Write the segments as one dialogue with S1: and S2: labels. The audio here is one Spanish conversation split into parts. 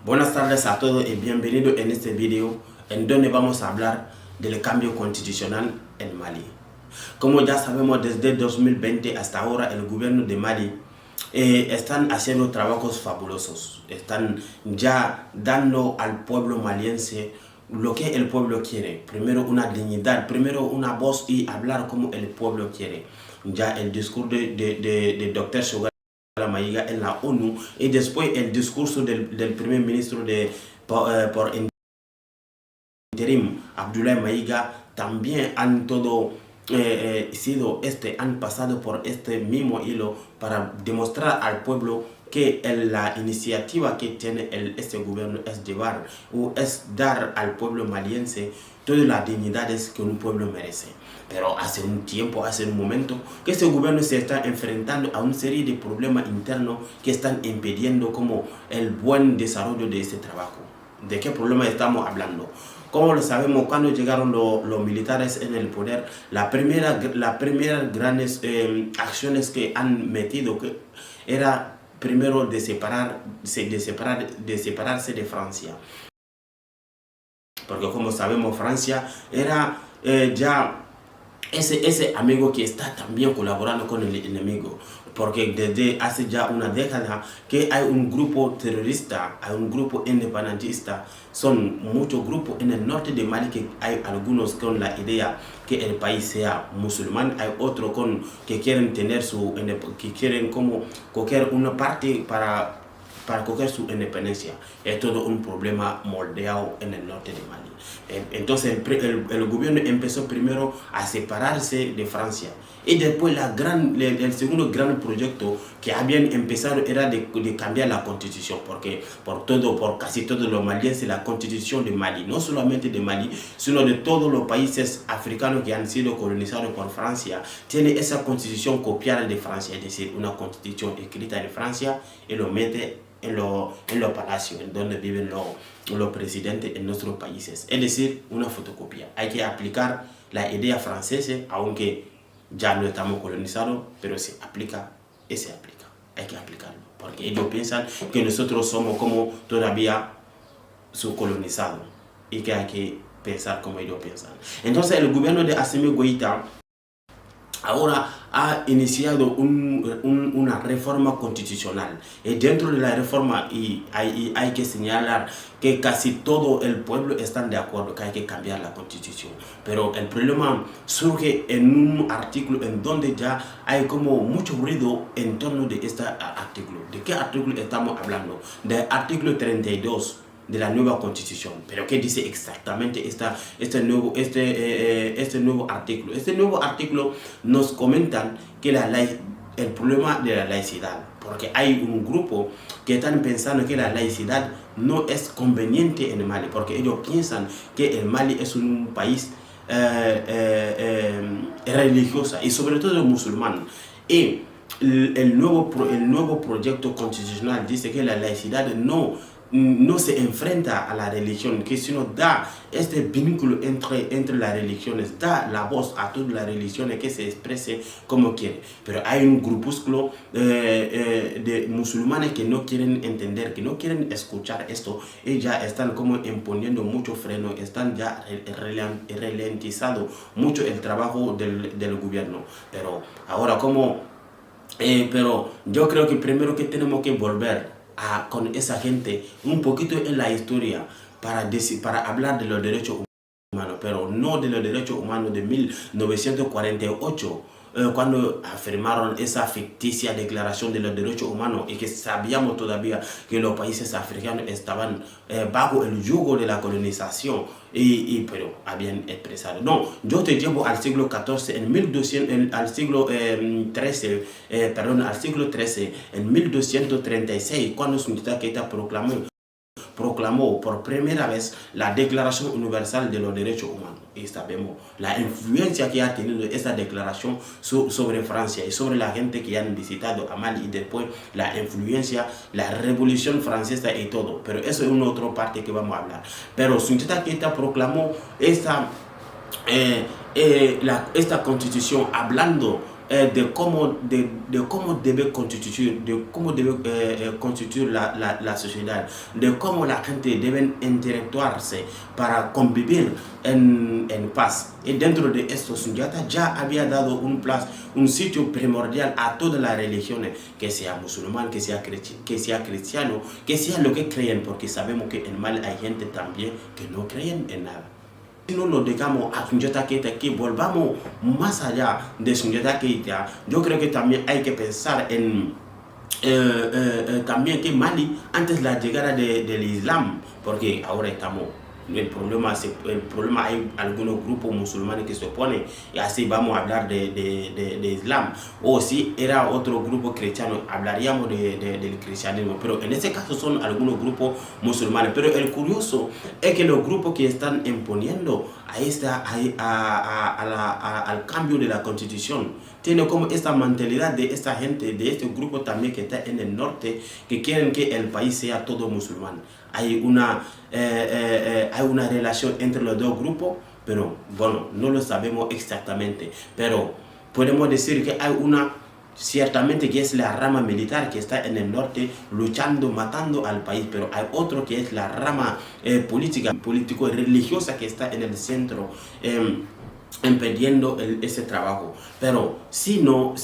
S1: Buenas tardes a todos y bienvenidos en este video en donde vamos a hablar del cambio constitucional en Mali. Como ya sabemos, desde 2020 hasta ahora el gobierno de Mali están haciendo trabajos fabulosos. Están ya dando al pueblo maliense lo que el pueblo quiere. Primero una dignidad, primero una voz y hablar como el pueblo quiere. Ya el discurso de Dr. Choguel Maïga en la ONU y después el discurso del primer ministro por interim, Abdoulaye Maïga, también han han pasado por este mismo hilo para demostrar al pueblo que la iniciativa que tiene este gobierno es llevar o es dar al pueblo maliense todas las dignidades que un pueblo merece. Pero hace un tiempo, hace un momento, que este gobierno se está enfrentando a una serie de problemas internos que están impidiendo como el buen desarrollo de este trabajo. ¿De qué problema estamos hablando? Como lo sabemos, cuando llegaron los militares en el poder, la primera grandes acciones que han metido que era primero de separarse de Francia. Porque como sabemos, Francia era ya ese amigo que está también colaborando con el enemigo, porque desde hace ya una década que hay un grupo terrorista, hay un grupo independentista, son muchos grupos en el norte de Mali que hay algunos con la idea que el país sea musulmán, hay otros que quieren tener que quieren como coger una parte para coger su independencia. Es todo un problema moldeado en el norte de Mali. Entonces el gobierno empezó primero a separarse de Francia y después el segundo gran proyecto que habían empezado era de cambiar la constitución, porque por casi todos los malienses la constitución de Mali, no solamente de Mali, sino de todos los países africanos que han sido colonizados por Francia, tiene esa constitución copiada de Francia, es decir, una constitución escrita en Francia y lo mete en los palacios, en donde viven los presidentes en nuestros países. Es decir, una fotocopia. Hay que aplicar la idea francesa, aunque ya no estamos colonizados, pero se aplica y se aplica. Hay que aplicarlo, porque ellos piensan que nosotros somos como todavía subcolonizados y que hay que pensar como ellos piensan. Entonces el gobierno de Assimi Goïta ahora ha iniciado una reforma constitucional y dentro de la reforma hay que señalar que casi todo el pueblo está de acuerdo que hay que cambiar la constitución, pero el problema surge en un artículo en donde ya hay como mucho ruido en torno de este artículo. ¿De qué artículo estamos hablando? Del artículo 32 de la nueva constitución. Pero ¿qué dice exactamente este nuevo artículo? Este nuevo artículo nos comentan que el problema de la laicidad, porque hay un grupo que están pensando que la laicidad no es conveniente en Mali, porque ellos piensan que el Mali es un país religioso y sobre todo musulmán. Y el nuevo proyecto constitucional dice que la laicidad no se enfrenta a la religión, que sino da este vínculo entre las religiones, da la voz a todas las religiones que se exprese como quiere. Pero hay un grupúsculo de musulmanes que no quieren entender, que no quieren escuchar esto y ya están como imponiendo mucho freno, están ya ralentizando mucho el trabajo del gobierno. Pero ahora pero yo creo que primero que tenemos que volver con esa gente un poquito en la historia para hablar de los derechos humanos, pero no de los derechos humanos de 1948, cuando afirmaron esa ficticia declaración de los derechos humanos y que sabíamos todavía que los países africanos estaban bajo el yugo de la colonización pero habían expresado. No, yo te llevo al siglo XIV, al siglo XIII, en 1236, cuando Sundiata Keita proclamó por primera vez la Declaración Universal de los Derechos Humanos. Y sabemos la influencia que ha tenido esa declaración sobre Francia y sobre la gente que han visitado a Mali, y después la influencia, la Revolución Francesa y todo. Pero eso es una otra parte que vamos a hablar. Pero Sundiata Keita proclamó esta constitución hablando de cómo debe constituir, constituir la sociedad, de cómo la gente debe interactuarse para convivir en paz. Y dentro de esto, Sundiata ya había dado un sitio primordial a todas las religiones, que sea musulmán, que sea cristiano, que sea lo que creen, porque sabemos que en Mali hay gente también que no creen en nada. Si no lo dejamos a Sundiata Keita, que volvamos más allá de Sundiata Keita, yo creo que también hay que pensar en también que Mali, antes de la llegada del Islam, porque ahora estamos, el problema hay algunos grupos musulmanes que se oponen, y así vamos a hablar de Islam, o si era otro grupo cristiano, hablaríamos del cristianismo, pero en este caso son algunos grupos musulmanes. Pero el curioso es que los grupos que están imponiendo al cambio de la constitución tiene como esta mentalidad de esta gente, de este grupo también que está en el norte, que quieren que el país sea todo musulmán. Hay una relación entre los dos grupos, pero bueno, no lo sabemos exactamente. Pero podemos decir que hay ciertamente que es la rama militar que está en el norte luchando, matando al país, pero hay otro que es la rama político-religiosa que está en el centro, impidiendo ese trabajo. Pero si no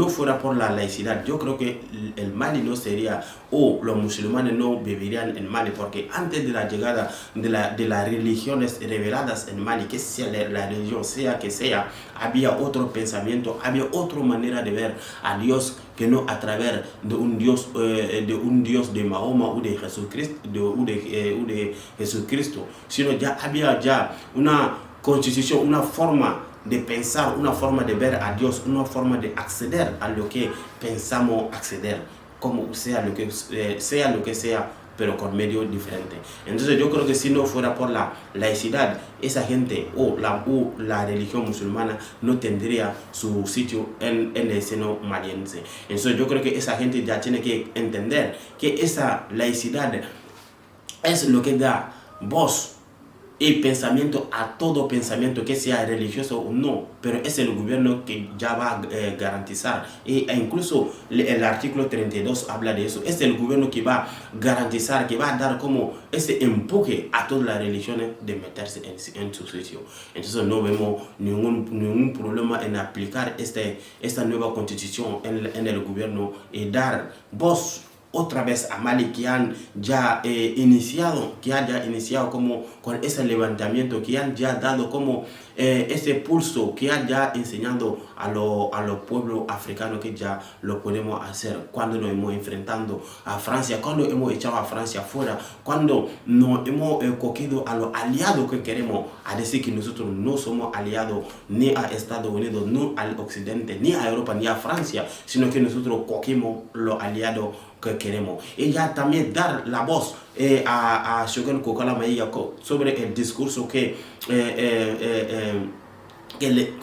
S1: fuera por la laicidad, yo creo que el Mali no sería, o los musulmanes no vivirían en Mali, porque antes de la llegada de las religiones reveladas en Mali, que sea la religión sea que sea, había otro pensamiento, había otra manera de ver a Dios, que no a través de un Dios de Mahoma o de Jesucristo, sino ya había una constitución, una forma de pensar, una forma de ver a Dios, una forma de acceder a lo que pensamos acceder, como sea lo que sea, pero con medios diferentes. Entonces yo creo que si no fuera por la laicidad, esa gente o la religión musulmana no tendría su sitio en el seno maliense. Entonces yo creo que esa gente ya tiene que entender que esa laicidad es lo que da voz y pensamiento a todo pensamiento, que sea religioso o no, pero es el gobierno que ya va a garantizar, e incluso el artículo 32 habla de eso. Es el gobierno que va a garantizar, que va a dar como ese empuje a todas las religiones de meterse en su sitio. Entonces no vemos ningún problema en aplicar esta nueva constitución en el gobierno y dar voz otra vez a Mali, que han ya iniciado como con ese levantamiento, que han ya dado como ese pulso, que han ya enseñado a los pueblos africanos que ya lo podemos hacer. Cuando nos hemos enfrentado a Francia, cuando hemos echado a Francia fuera, cuando nos hemos cogido a los aliados que queremos, a decir que nosotros no somos aliados ni a Estados Unidos, ni al Occidente, ni a Europa, ni a Francia, sino que nosotros cogimos los aliados que queremos. Y ya también dar la voz a Shogun Kokala Maïga sobre el discurso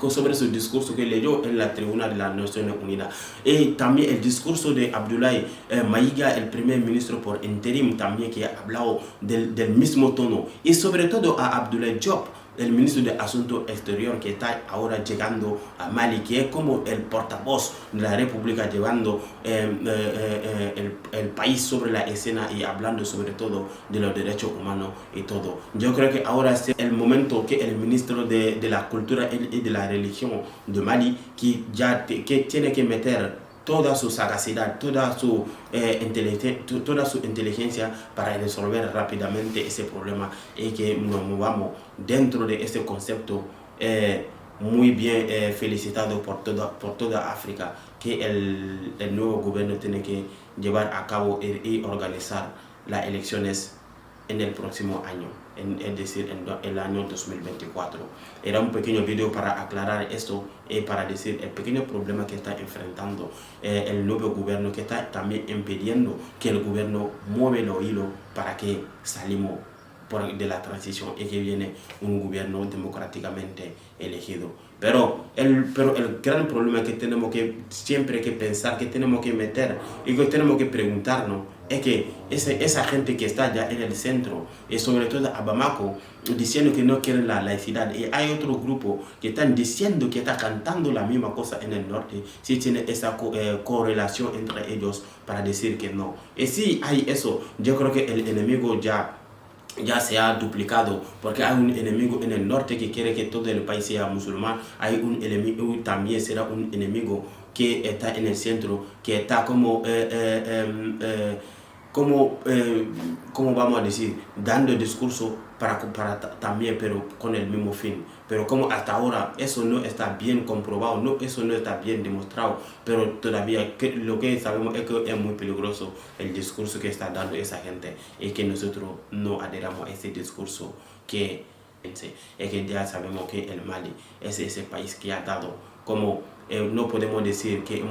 S1: sobre su discurso que leyó en la tribuna de las Naciones Unidas, y también el discurso de Abdoulaye Maïga, el primer ministro por interim, también, que ha hablado del mismo tono, y sobre todo a Abdoulaye Diop, el ministro de Asuntos Exteriores, que está ahora llegando a Mali, que es como el portavoz de la República, llevando el país sobre la escena y hablando sobre todo de los derechos humanos y todo. Yo creo que ahora es el momento que el ministro de la Cultura y de la Religión de Mali, que tiene que meter toda su sagacidad, toda su inteligencia para resolver rápidamente ese problema, y que nos movamos dentro de este concepto muy bien felicitado por toda África, que el nuevo gobierno tiene que llevar a cabo y organizar las elecciones en el próximo año, es decir, en el año 2024. Era un pequeño video para aclarar esto y para decir el pequeño problema que está enfrentando el nuevo gobierno, que está también impidiendo que el gobierno mueva los hilos para que salimos de la transición y que viene un gobierno democráticamente elegido. Pero el gran problema que tenemos que siempre que pensar, que tenemos que meter y que tenemos que preguntarnos es que esa gente que está allá en el centro y sobre todo a Bamako diciendo que no quieren la laicidad, y hay otro grupo que están diciendo que está cantando la misma cosa en el norte, si tiene esa correlación entre ellos para decir que no. Y si hay eso, yo creo que el enemigo ya se ha duplicado, porque hay un enemigo en el norte que quiere que todo el país sea musulmán, hay un enemigo también será un enemigo que está en el centro, que está como vamos a decir, dando el discurso para también, pero con el mismo fin. Pero como hasta ahora eso no está bien comprobado, eso no está bien demostrado, pero todavía lo que sabemos es que es muy peligroso el discurso que está dando esa gente y que nosotros no adheramos a ese discurso que es que ya sabemos que el Mali es ese país que ha dado, como no podemos decir que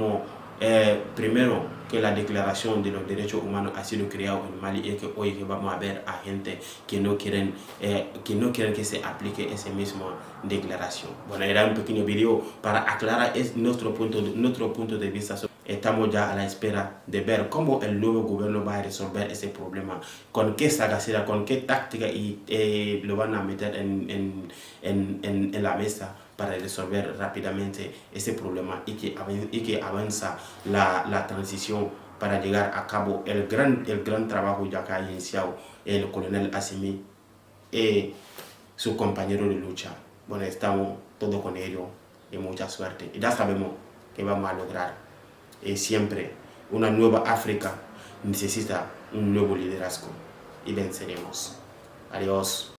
S1: primero que la declaración de los derechos humanos ha sido creada en Mali y que hoy vamos a ver a gente que no quieren que se aplique esa misma declaración. Bueno, era un pequeño video para aclarar nuestro punto de vista. Estamos ya a la espera de ver cómo el nuevo gobierno va a resolver ese problema, con qué sagacidad, con qué táctica y lo van a meter en la mesa para resolver rápidamente ese problema y que avanza la transición para llegar a cabo el gran trabajo ya que ha iniciado el coronel Assimi y su compañero de lucha. Bueno, estamos todos con ellos y mucha suerte. Y ya sabemos que vamos a lograr. Siempre una nueva África necesita un nuevo liderazgo y venceremos. Adiós.